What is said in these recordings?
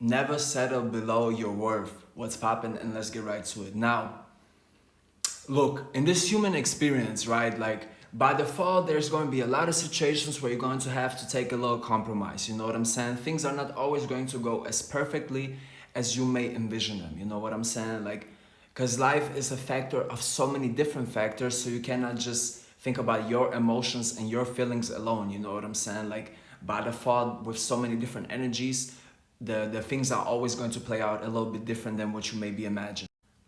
Never settle below your worth. What's poppin', and let's get right to it. Now, look, in this human experience, right, like by default, there's going to be a lot of situations where you're going to have to take a little compromise. You know what I'm saying? Things are not always going to go as perfectly as you may envision them. You know what I'm saying? Like, because life is a factor of so many different factors, so you cannot just think about your emotions and your feelings alone. You know what I'm saying? Like, by default, with so many different energies, the things are always going to play out a little bit different than what you maybe imagine.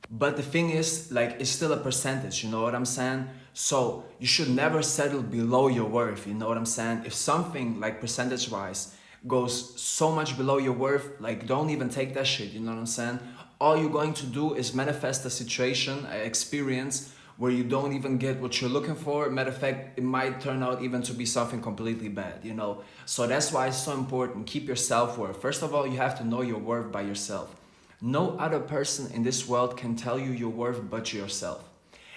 But the thing is, like, it's still a percentage, you know what I'm saying? So you should never settle below your worth, you know what I'm saying? If something, like, percentage wise goes so much below your worth, like, don't even take that shit, you know what I'm saying? All you're going to do is manifest a situation, an experience where you don't even get what you're looking for. Matter of fact, it might turn out even to be something completely bad, you know? So that's why it's so important. Keep your self-worth. First of all, you have to know your worth by yourself. No other person in this world can tell you your worth but yourself.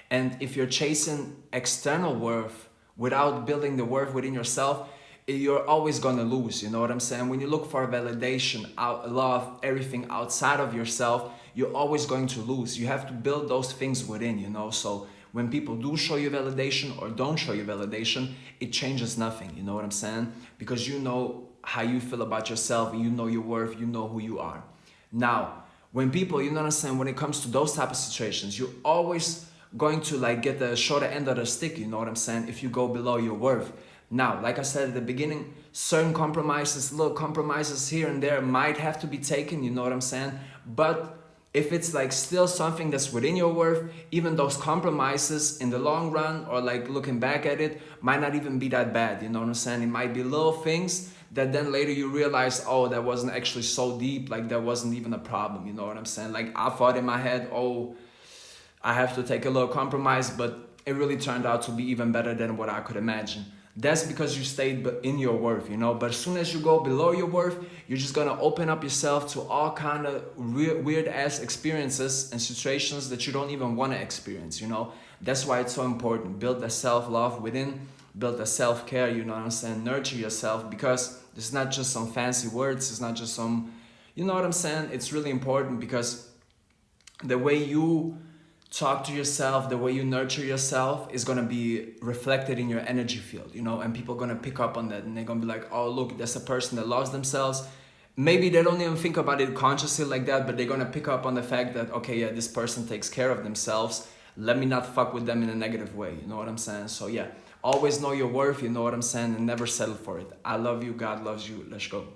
And if you're chasing external worth without building the worth within yourself, you're always gonna lose. You know what I'm saying? When you look for validation, love, everything outside of yourself, you're always going to lose. You have to build those things within, you know? So when people do show you validation or don't show you validation, it changes nothing. You know what I'm saying? Because you know how you feel about yourself, you know your worth, you know who you are. Now, when people, you know what I'm saying, when it comes to those type of situations, you're always going to like get the shorter end of the stick, you know what I'm saying, if you go below your worth. Now, like I said at the beginning, certain compromises, little compromises here and there might have to be taken, you know what I'm saying? But if it's like still something that's within your worth, even those compromises in the long run or like looking back at it might not even be that bad, you know what I'm saying? It might be little things that then later you realize, oh, that wasn't actually so deep, like that wasn't even a problem, you know what I'm saying? Like I thought in my head, oh, I have to take a little compromise, but it really turned out to be even better than what I could imagine. That's because you stayed in your worth, you know. But as soon as you go below your worth, you're just gonna open up yourself to all kind of weird ass experiences and situations that you don't even want to experience, you know. That's why it's so important. Build the self-love within, build the self-care, you know what I'm saying? Nurture yourself, because it's not just some fancy words, it's not just some, you know what I'm saying? It's really important because the way you talk to yourself, the way you nurture yourself is gonna be reflected in your energy field, you know, and people are gonna pick up on that and they're gonna be like, oh, look, that's a person that loves themselves. Maybe they don't even think about it consciously like that, but they're gonna pick up on the fact that, okay, yeah, this person takes care of themselves. Let me not fuck with them in a negative way, you know what I'm saying? So yeah, always know your worth, you know what I'm saying, and never settle for it. I love you, God loves you, let's go.